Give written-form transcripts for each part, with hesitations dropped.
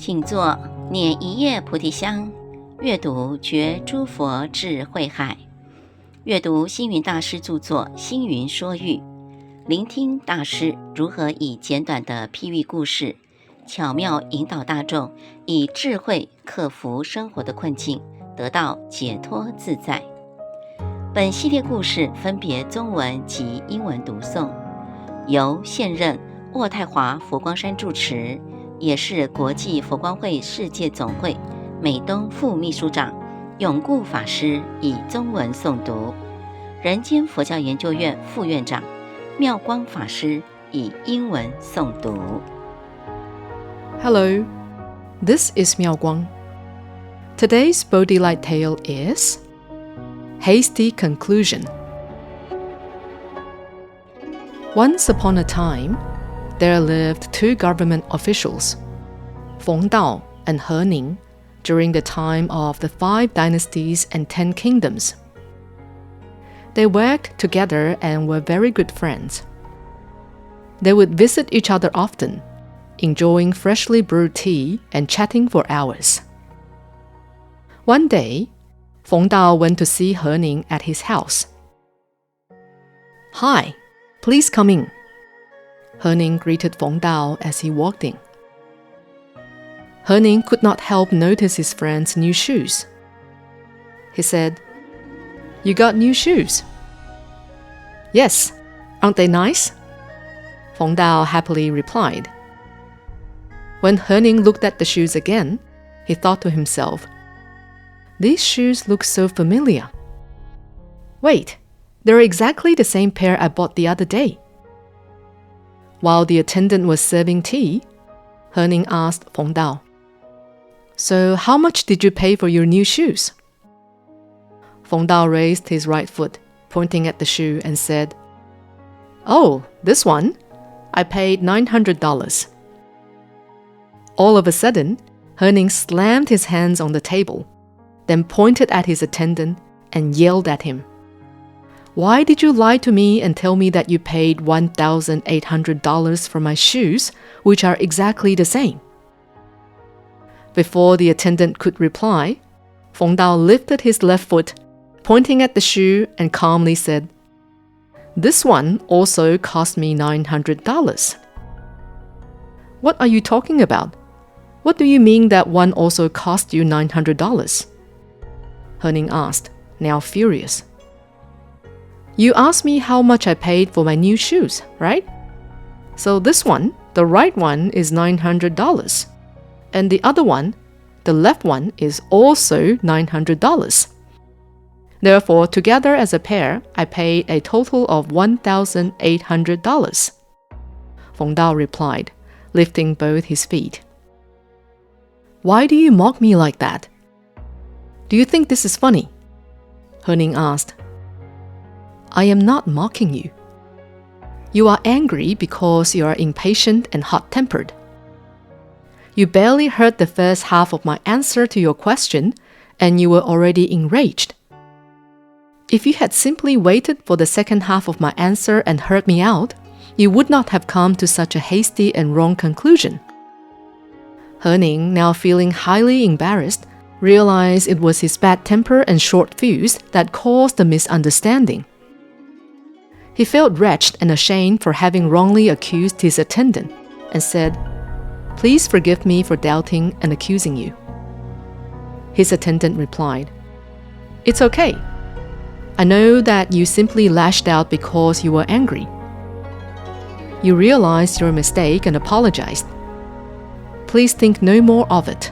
请坐，捻一叶菩提香，阅读觉诸佛智慧海，阅读星云大师著作《星云说喻》，聆听大师如何以简短的譬喻故事，巧妙引导大众以智慧克服生活的困境，得到解脱自在。本系列故事分别中文及英文读诵，由现任渥太华佛光山住持，也是国际佛光会世界总会美东副秘书长永固法师以中文诵读，人间佛教研究院副院长妙光法师以英文诵读。 Hello, this is Miao Guang. Today's Bodhi Light Tale is Hasty Conclusion. Once upon a time, there lived two government officials, Feng Dao and He Ning, during the time of the 5 dynasties and 10 kingdoms. They worked together and were very good friends. They would visit each other often, enjoying freshly brewed tea and chatting for hours. One day, Feng Dao went to see He Ning at his house. "Hi, please come in." He Ning greeted Feng Dao as he walked in. He Ning could not help notice his friend's new shoes. He said, "You got new shoes?" "Yes, aren't they nice?" Feng Dao happily replied. When He Ning looked at the shoes again, he thought to himself, "These shoes look so familiar. Wait, they're exactly the same pair I bought the other day." While the attendant was serving tea, He Ning asked Feng Dao, "So how much did you pay for your new shoes?" Feng Dao raised his right foot, pointing at the shoe, and said, "Oh, this one? I paid $900. All of a sudden, He Ning slammed his hands on the table, then pointed at his attendant and yelled at him, "Why did you lie to me and tell me that you paid $1,800 for my shoes, which are exactly the same?" Before the attendant could reply, Feng Dao lifted his left foot, pointing at the shoe, and calmly said, "This one also cost me $900. "What are you talking about? What do you mean that one also cost you $900? He Ning asked, now furious. "You asked me how much I paid for my new shoes, right? So this one, the right one, is $900. And the other one, the left one, is also $900. Therefore, together as a pair, I paid a total of $1,800. Feng Dao replied, lifting both his feet. "Why do you mock me like that? Do you think this is funny?" He Ning asked. "I am not mocking you. You are angry because you are impatient and hot-tempered. You barely heard the first half of my answer to your question, and you were already enraged. If you had simply waited for the second half of my answer and heard me out, you would not have come to such a hasty and wrong conclusion." He Ning, now feeling highly embarrassed, realized it was his bad temper and short fuse that caused the misunderstanding. He felt wretched and ashamed for having wrongly accused his attendant, and said, "Please forgive me for doubting and accusing you." His attendant replied, "It's okay. I know that you simply lashed out because you were angry. You realized your mistake and apologized. Please think no more of it."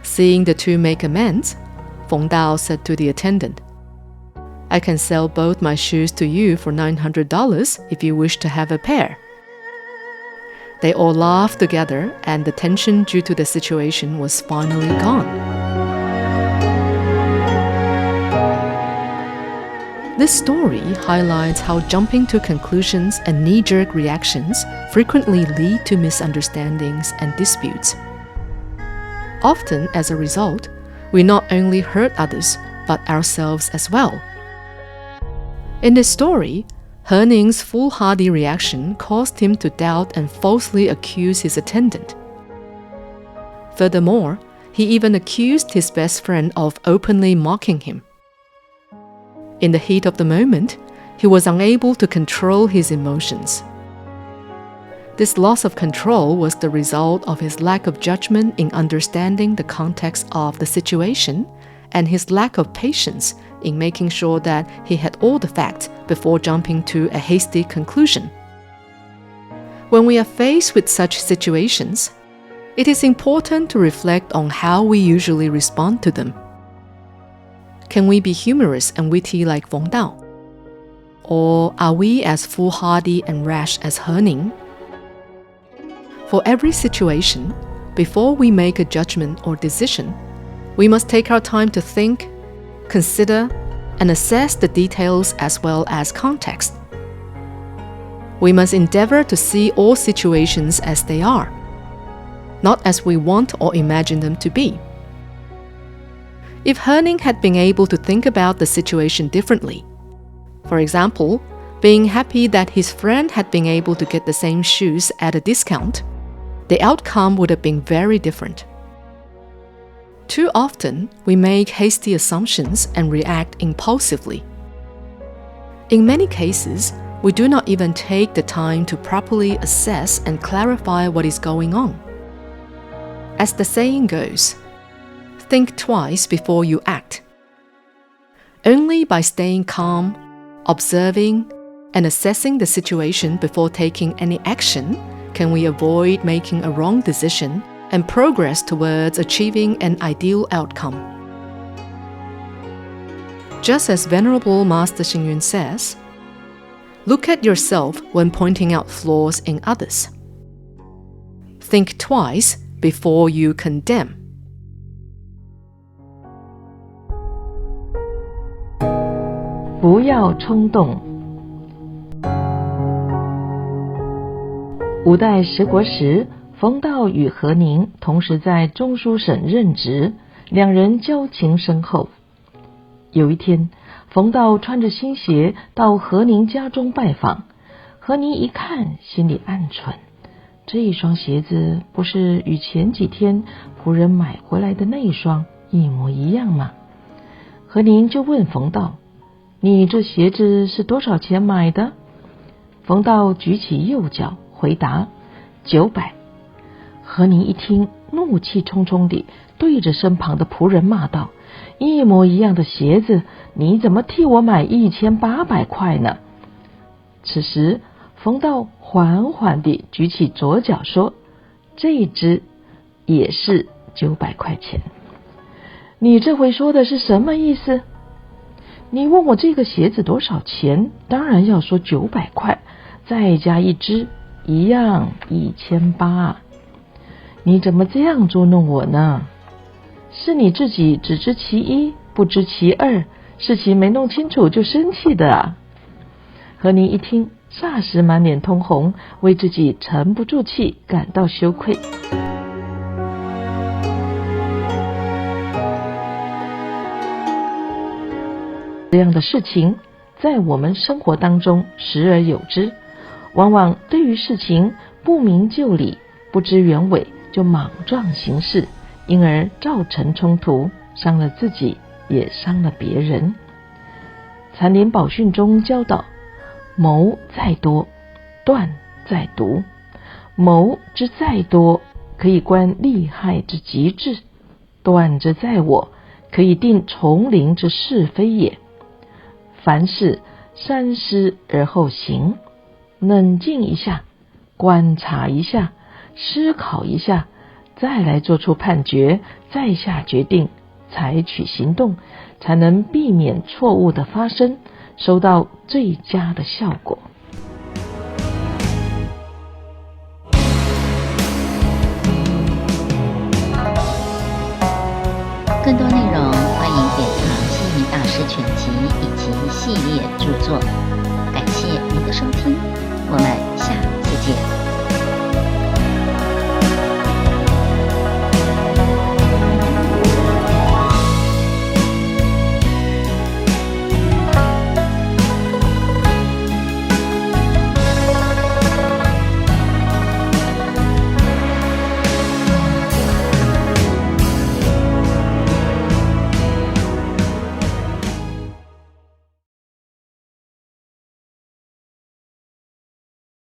Seeing the two make amends, Feng Dao said to the attendant, "I can sell both my shoes to you for $900 if you wish to have a pair." They all laughed together, and the tension due to the situation was finally gone. This story highlights how jumping to conclusions and knee-jerk reactions frequently lead to misunderstandings and disputes. Often, as a result, we not only hurt others, but ourselves as well. In this story, He Ning's foolhardy reaction caused him to doubt and falsely accuse his attendant. Furthermore, he even accused his best friend of openly mocking him. In the heat of the moment, he was unable to control his emotions. This loss of control was the result of his lack of judgment in understanding the context of the situation and his lack of patience in making sure that he had all the facts before jumping to a hasty conclusion. When we are faced with such situations, it is important to reflect on how we usually respond to them. Can we be humorous and witty like Feng Dao? Or are we as foolhardy and rash as He Ning? For every situation, before we make a judgment or decision, we must take our time to think, consider, and assess the details as well as context. We must endeavor to see all situations as they are, not as we want or imagine them to be. If He Ning had been able to think about the situation differently, for example, being happy that his friend had been able to get the same shoes at a discount, the outcome would have been very different. Too often, we make hasty assumptions and react impulsively. In many cases, we do not even take the time to properly assess and clarify what is going on. As the saying goes, think twice before you act. Only by staying calm, observing, and assessing the situation before taking any action can we avoid making a wrong decision and progress towards achieving an ideal outcome. Just as Venerable Master Xing Yun says, look at yourself when pointing out flaws in others. Think twice before you condemn. 不要冲动。五代十国时，冯道与何宁同时在中书省任职，两人交情深厚。有一天，冯道穿着新鞋到何宁家中拜访，何宁一看，心里暗忖，这一双鞋子不是与前几天仆人买回来的那一双一模一样吗？何宁就问冯道，你这鞋子是多少钱买的？冯道举起右脚回答900。何宁一听，怒气冲冲地对着身旁的仆人骂道，一模一样的鞋子，你怎么替我买1800块呢？此时冯道缓缓地举起左脚说，这一只也是900块钱。你这回说的是什么意思？你问我这个鞋子多少钱，当然要说900块，再加一只一样1800。你怎么这样捉弄我呢？是你自己只知其一，不知其二，事情没弄清楚就生气的啊。何宁一听，霎时满脸通红，为自己沉不住气感到羞愧。这样的事情在我们生活当中时而有之，往往对于事情不明就里，不知原委就莽撞行事，因而造成冲突，伤了自己也伤了别人。禅林宝训中教导，谋再多，断再毒。谋之再多，可以观利害之极致；断之在我，可以定丛林之是非也。凡事三思而后行，冷静一下，观察一下，思考一下，再来做出判决，再下决定，采取行动，才能避免错误的发生，收到最佳的效果。更多内容欢迎典藏星云大师全集以及系列著作。